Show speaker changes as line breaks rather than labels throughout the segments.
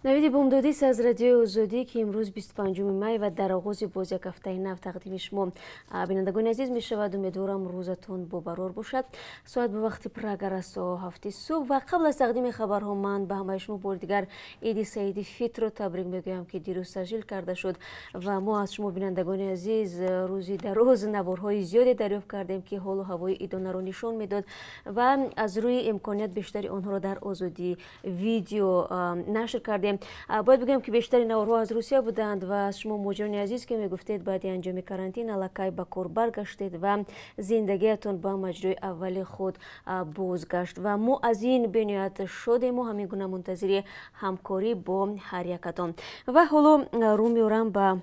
навиди бомдодии از رادیو آزادی که امروز 25 می و در آغاز باز یک هفته نو تقدیم شما بینندگان عزیز می شود. امیدوارم روزتون بابرار باشد. ساعت به وقت پرگر است و هفته صبح و قبل از تقدیم خبرها من به همه شما بار دیگر عید سعید فطر رو تبریک میگویم که دیروز تسجیل کرده شد و ما از شما بینندگان عزیز روزی در روز نوارهای زیادی دریافت کردیم که حال و هوای عیدانه را نشان میداد و از روی امکانیت بیشتری آنها را در آزادی ویدیو نشر کردیم. باید بگم که بیشتری نوارها از روسیه بودند و از شما مهاجران عزیز که میگفتید بعد انجام کارانتین الکی به کار برگشتید و زندگیتون به مجرای اول خود بازگشت و ما از این بنیاد شدیم و همین گونه منتظر همکاری با هر یکتان. و حالا رو میارم به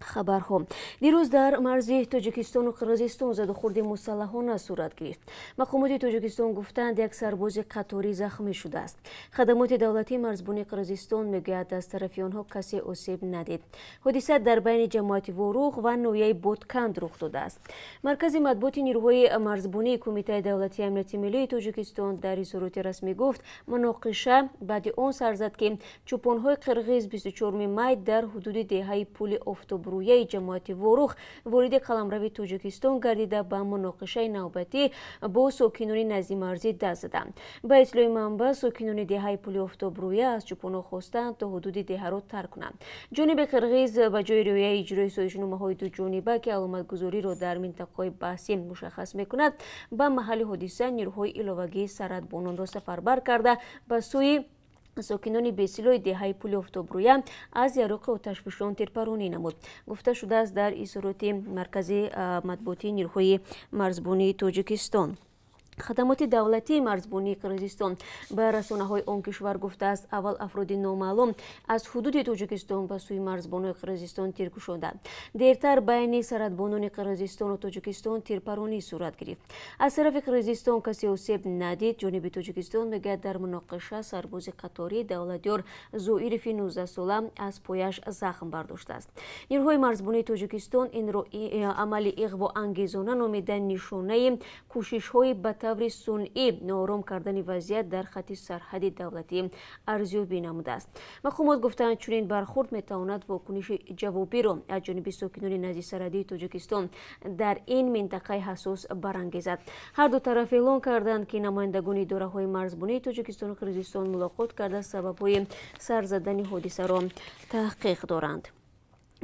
خبرها. دیروز در مرزی تاجیکستان و قرقیزستان زدوخوردی مسلحانه صورت گرفت. مقامات تاجیکستان گفتند یک سرباز قطاری زخمی شده است. خدمات دولتی مرزبانی قرقیزستان میگوید از طرف آنها کسی آسیب ندید. حادثه در بین جماعت واروغ و نویه بودکند رخ داده است. مرکز مطبوعات نیروهای مرزبانی کمیته دولتی امنیت ملی تاجیکستان در اظهارات رسمی گفت مناقشه بعد آن سر زد که چوپانهای قرقیز 24 می در حدود دهه پل آفتاب رویه جماعت واروغ وارد قلمرو تاجیکستان گردیده به مناقشه نوبتی با ساکنان نزد مرزی دست زدند. به اطلاع منبع ساکنان دهه پل آفتاب رویه از چوپانها خواستند تا حدود دهه را ترک کنند. جانب قرقیز به جای رویه اجرای سازشنامه‌های دو جانبه که علامتگذاری را در منطقه بحثی مشخص میکند به محل حادثه نیروهای علاوگی سرحدبانان را سفربر کرده به سوی ساکنان بیسیلوی دهه پل آفتابرویه از یراق آتشفشان تیرپرانی نمود. گفته شده است در اظهارات مرکز مطبوعاتی نیروهای مرزبانی تاجیکستان. خدمات دولتی مرزبانی قرقیزستان به رسانه‌های آن کشور گفته است اول افراد نامعلوم از حدود تاجیکستان به سوی مرزبانی قرقیزستان تیر کشاندند. دیرتر بین سرحدبانان قرقیزستان و تاجیکستان تیرپرانی صورت گرفت. از طرف قرقیزستان کسی آسیب ندید. جانب تاجیکستان میگوید در مناقشه سرباز قطاری دولتیار زوئیرف 19 ساله از پایش زخم برداشته است. نیروهای مرزبانی تاجیکستان این را عمل اغوا انگیزانه نامیده نشانه کوشش‌های طوری صنعی نارام کردن وضعیت در خط سرحدی دولتی ارزیابی نموده است. مقامات گفتند چنین برخورد میتواند واکنش جوابی را از جانب ساکنان نزد سرحدی تاجیکستان در این منطقه حساس برانگیزد. هر دو طرف اعلام کردند که نمایندگان اداره‌های مرزبانی تاجیکستان و قرقیزستان ملاقات کرده سبب‌های سر زدن حادثه را تحقیق دارند.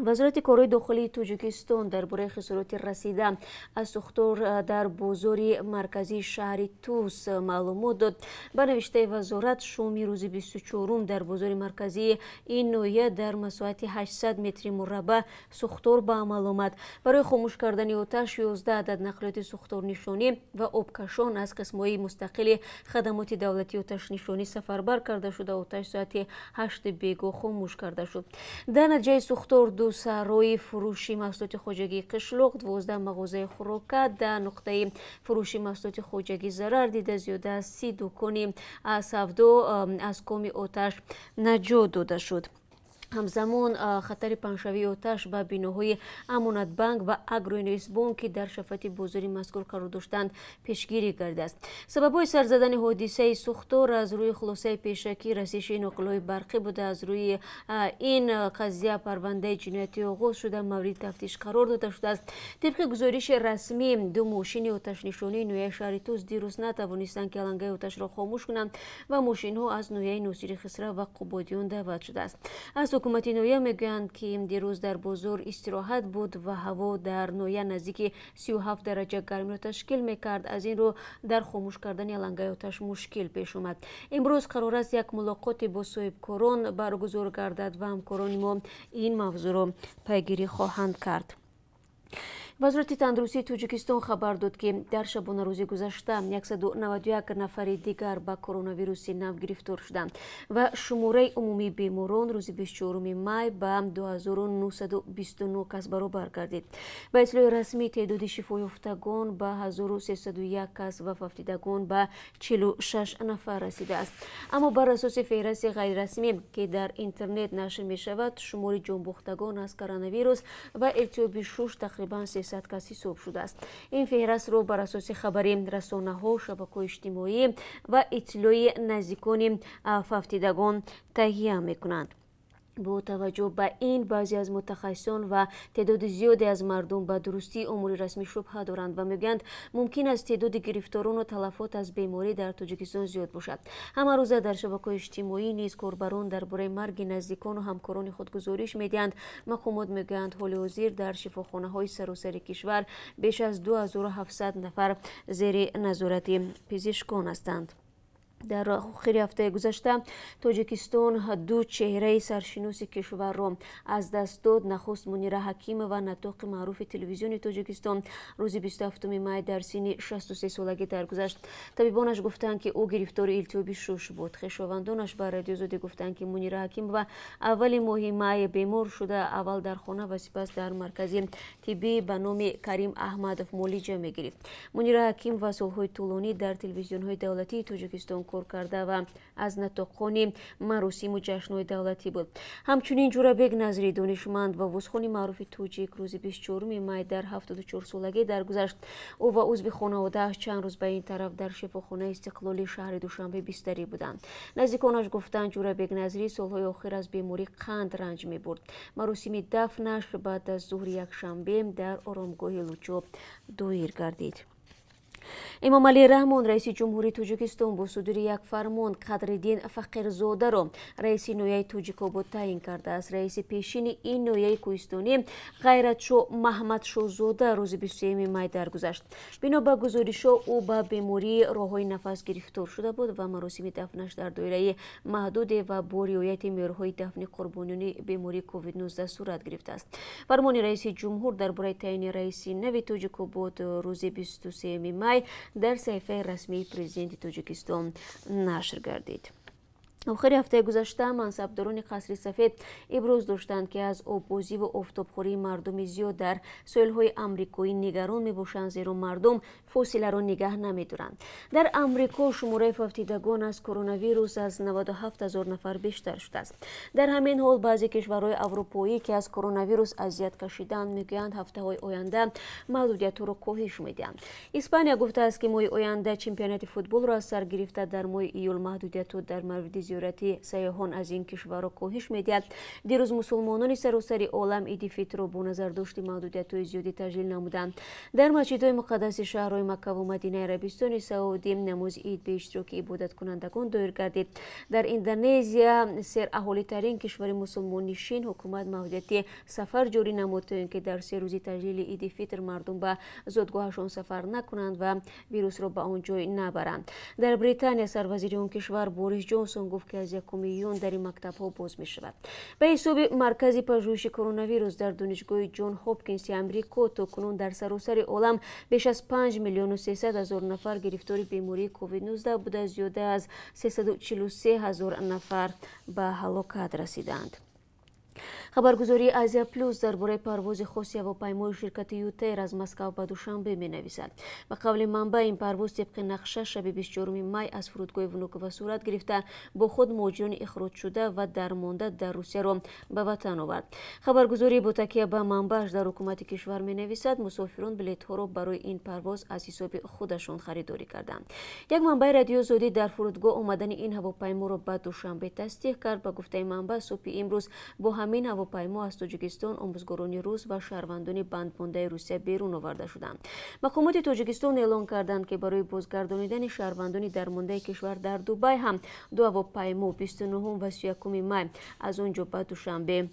وزارت کارهای داخلی تاجیکستان درباره خسارات رسیده از سوختار در بازار مرکزی شهر توس معلومات داد. به نوشته وزارت شامی روز 24 در بازار مرکزی این نوعیه در مساحت 800 متر مربع سوختار به عمل آمد. برای خاموش کردن آتش 11 عدد نقلیات سوختار نشانی و آبکشان از قسم‌های مستقل خدمات دولتی آتش نشانی سفربر کرده شده. آتش ساعت 8 بیگاه خاموش کرده شد. در نتیجه سوختار دو سرای فروشی محصولات خواجگی قشلوق 12 مغازه خوراک در نقطه فروشی محصولات خواجگی ضرر دیده. زیاده از 30 دکان سودا از کام آتش نجات داده شد. همزمان خطر پنشوی آتش به بیناهای امانت بانک و اگروینویس بانک که در شفت بازاری مذکور قرار داشتند پیشگیری کرده است. سببهای سر زدن حادثه سوختار از روی خلاصه پیشکی رسیدگی نقل‌های برقی بوده. از روی این قضیه پرونده جنایتی آغاز شده مورد تفتیش قرار داده شده است. طبق گزارش رسمی دو ماشین آتش نشانی نوعه شهر توس دیروز نتوانستند که علنگه آتش را خاموش کنند و ماشین‌ها از نوعه ناصری خسرو و قبادیان دعوت شده است. از حکومت نویه میگویند که دیروز در بازار استراحت بود و هوا در نویه نزدیک 37 درجه گرمی را تشکیل میکرد. از این رو در خاموش کردن علنگه آتش مشکل پیش آمد. امروز قرار است یک ملاقات با صاحبکاران برگزار گردد و همکاران ما این موضوع را پیگیری خواهند کرد. وزارت تندرستی تاجیکستان خبر داد که در شبانه روز گذشته 191 نفر دیگر به کرونا ویروس نو گرفتار شدند و شماره عمومی بیماران روز 24 می به 2929 کس برابر گردید. به اطلاع رسمی تعداد شفا یافتگان به 1301 کس و وفاتگان به 46 نفر رسیده است. اما بر اساس فهرست غیر رسمی که در اینترنت نشر می شود شماره جانباختگان از کرونا ویروس و ارتیاب 6 تقریبا 100 کسی صبح شده است. این فهرست را بر اساس خبری رسانه‌ها، شبکه‌های اجتماعی و اطلاع نزدیکان فوتیدگان تهیه می‌کنند. با توجه به این بعضی از متخصصان و تعداد زیادی از مردم به درستی امور رسمی شبهه دارند و میگویند ممکن است تعداد گرفتاران و تلفات از بیماری در تاجیکستان زیاد باشد. همه روزه در شبکه‌های اجتماعی نیز کاربران درباره مرگ نزدیکان و همکاران خود گزارش میدهند. مقامات میگویند حال حاضر در شفاخانه‌های سراسر کشور بیش از 2700 نفر زیر نظارت پزشکان هستند. در آخر هفته گذشته تاجیکستان دو چهره سرشناس کشور را از دست داد. نخست منیر حکیم و نطاق معروف تلویزیون تاجیکستان روز 27 می در سن 63 سالگی درگذشت. طبیبانش گفتند که او گرفتار التهاب شش بود. خویشاوندانش به رادیو زاده گفتند که منیر حکیم و اول ماه می بیمار شده، اول در خانه و سپس در مرکز طبی به نام کریم احمدов معالجه می گرفت. منیر حکیم و سالهای طولانی در تلویزیون‌های دولتی تاجیکستان کار کرده و از نطاقان مراسم و جشن‌های دولتی بود. همچنین جورابک نظری دانشمند و وزخان معروف توجیک روز 24 می در 74 سالگی درگذشت. او و عضو خانواده‌اش چند روز به این طرف در شفاخانه استقلالی شهر دوشنبه بستری بودند. نزدیکانش گفتند جورابک نظری سالهای آخر از بیماری قند رنج می‌برد. مراسم دفنش بعد از ظهر یکشنبه در آرامگاه لوچو دایر گردید. امام علی رحمان رئیس جمهوری تاجیکستان با صدور یک فرمان قدرالدین فقیرزاده را رئیس نویه تاجیک‌آباد تعیین کرده است. رئیس پیشین این نویه کوهستانی غیرتشاه محمد شاهزاده روز 23 می درگذشت. بنا به گزارش‌ها او به بیماری راه‌های نفس گرفتار شده بود و مراسم دفنش در دایره محدود و با رعایت معیارهای دفن قربانیان بیماری کووید 19 صورت گرفته است. فرمان رئیس جمهور درباره تعیین رئیس نوی تاجیک‌آباد روز 23 می در صحیفه رسمی پرزیدنت تاجیکستان نشر گردید. آخر هفته گذشته منصبداران قصر سفید ابراز داشتند که از آببازی و آفتابخوری مردم زیاد در ساحل‌های آمریکایی نگران میباشند، زیرا مردم فاصله را نگه نمی‌دارند. در آمریکا شماره فوتیدگان از کرونا ویروس از 97,000 نفر بیشتر شده است. در همین حال بعضی کشورهای اروپایی که از کرونا ویروس اذیت کشیدند میگویند هفته‌های آینده محدودیت‌ها را کاهش می‌دهند. اسپانیا گفته است که ماه آینده چمپیونات فوتبال را از سر گرفته در ماه ایول محدودیت‌ها در مورد زیارت سیاحان از این کشورها کاهش می‌دهد. دیروز مسلمانان سراسر عالم عید فطر را با نظر داشت محدودیت‌های زیادی تجلیل نمودند. در مسجدهای مقدس شهرهای مکه و مدینه عربستان سعودی نماز عید به اشتراک عبادت کنندگان دایر گردید. در اندونزیا سر اهالی ترین کشور مسلمان نشین حکومت محدودیت سفر جاری نمود تا اینکه در 3 روزی تجلیل عید فطر مردم به زادگاهشان سفر نکنند و ویروس را به آن جای نبرند. در بریتانیا سروزیر اون کشور بوریس جانسون گفت که از 1 یون در این مکتب‌ها باز می شود. به حساب مرکز پژوهش کرونا ویروس در دانشگاه جان هاپکینز آمریکا تا کنون در سراسر عالم بیش از 5,300,000 نفر گرفتار بیماری کووید 19 بوده، زیاده از 343,000 نفر به هلاکت رسیدند. خبرگزاری آزیا پلوس درباره پرواز خاص هواپیمای شرکت یوتیر از مسکو به دوشنبه می نویسد. به قول منبع این پرواز طبق نقشه شب 24 می از فرودگاه ونوکووا صورت گرفته با خود مهاجران اخراج شده و درمانده در روسیه را به وطن آورد. خبرگزاری با تکیه به منبعش در حکومت کشور می نویسد مسافران بلیط‌ها را برای این پرواز از حساب خودشان خریداری کردند. یک منبع رادیو زودی در فرودگاه آمدن این هواپیما را به دوشنبه تصدیق کرد. به گفته منبع صبح امروز با همین هواپیما از تاجیکستان آموزگاران روس و شهروندان بندمانده روسیه بیرون آورده شدند. مقامات تاجیکستان اعلام کردند که برای بازگردانیدن شهروندان درمانده کشور در دبی هم 2 هواپیما 29 و 31 می از آنجا به دوشنبه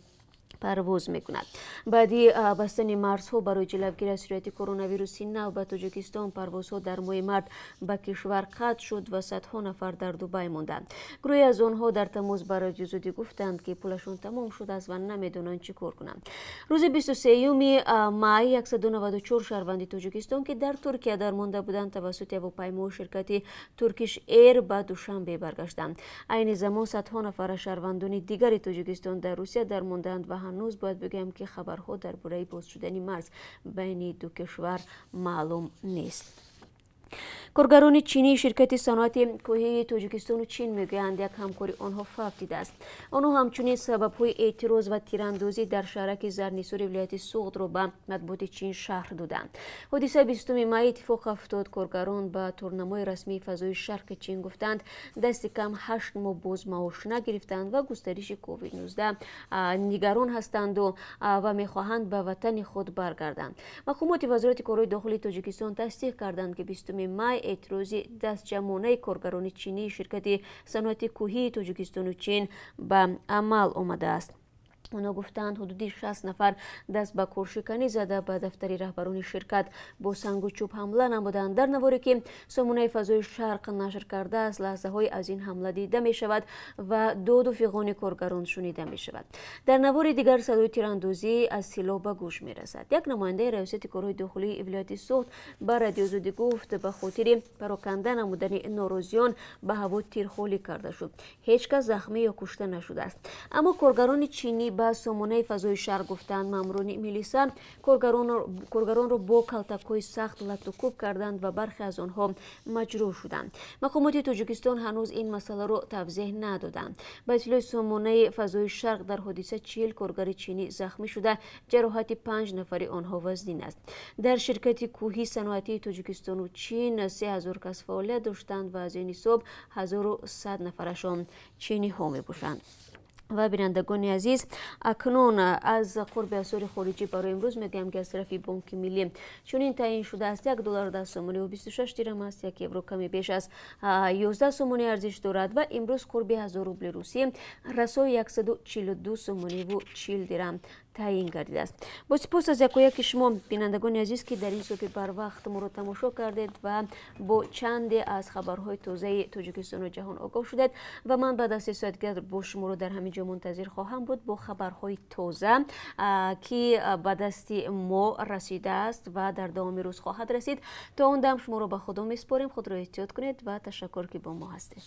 پرواز میکند. بعدی بستن مرزها برای جلوگیری از سرایت کرونا ویروس نو به تاجیکستان پروازها در ماه مارس به کشور قطع شد و صدها نفر در دبی ماندند. گروهی از آنها در تماس به رادیو زودی گفتند که پولشون تمام شده است و نمیدونند چی کار کنند. روز 23 می 194 شهروند تاجیکستان که در ترکیه درمانده بودند توسط هواپیما شرکت ترکیش ایر به دوشنبه برگشتند. عین زمان صدها نفر شهروندان دیگر تاجیکستان در روسیه درماندند و هنوز باید بگم که خبرها درباره باز شدن مرز بین دو کشور معلوم نیست. کارگران چینی شرکت صنعتی کوهی تاجیکستان و چین میگویند یک همکاری آنها فوق‌العاده است. آنها همچنین سبب‌های اعتراض و تیراندازی در شهرک زرنیسور ولایت سوغد را به مطبوعات چین شرح دادند. حادثه 20 می اتفاق افتاد. کارگران به تورنمای رسمی فضای شرق چین گفتند دست کم 8 ماه باز معاش نگرفتند و گسترش کووید 19 نگران هستند و میخواهند به وطن خود برگردند. مقامات وزارت کارهای داخلی تاجیکستان تصدیق کردند که 20 می اعتراض دست جمعانه کارگران چینی شرکت صنعتی کوهی تاجیکستان و چین به عمل آمده است. اونا گفتند حدود 60 نفر دست به کورشکنی زده به دفتر رهبران شرکت با سنگ و چوب حمله نمودند. در نواری که سامانه فضای شرق نشر کرده است لحظه های از این حمله دیده می شود و داد و فیغان کارگران شنیده می شود. در نوار دیگر صدای تیراندازی از سلاح به گوش می رسد. یک نماینده ریاست کارهای داخلی ولایت سوغد به رادیو آزادی گفت به خاطر پراکنده نمودن ناراضیان به هوا تیرخوری کرده شد. هیچ کس زخمی یا کشته نشده است. اما کارگران چینی به سامانه فضای شهر گفتند ماموران میلیسا کارگران را با کلتک‌های سخت لط و کوب کردند و برخی از آنها مجروح شدند. مقامات تاجیکستان هنوز این مسئله را توضیح ندادند. به اطلاع سامانه فضای شرق در حادثه 40 کارگر چینی زخمی شده، جراحت 5 نفر آنها وزنین است. در شرکت کوهی صنعتی تاجیکستان و چین 3000 کس فعالیت داشتند و از این حساب 1100 نفرشان چینی ها می باشند. و بینندگان عزیز اکنون از قرب اسعار خارجی برای امروز میگم که از طرف بانک ملی چنین تعیین شده است $1 10 سومانی و 26 درهم است. 1 یورو کمی بیش از 11 سومانی ارزش دارد و امروز قرب 1000 روبل روسی رسای 142 سومانی و 40 درهم تعیین گردیده است. با سپاس از یکایک شما بینندگان عزیز که در این صبح بر وقت ما را تماشا کردید و با چند از خبرهای تازه تاجیکستان و جهان آگاه شدید و من بعد از 3 ساعت دیگر با شما را در همینجا منتظر خواهم بود با خبرهای تازه که به دست ما رسیده است و در دوام روز خواهد رسید. تا اون دم شما را به خدا میسپاریم. خود را احتیاط کنید و تشکر که با ما هستید.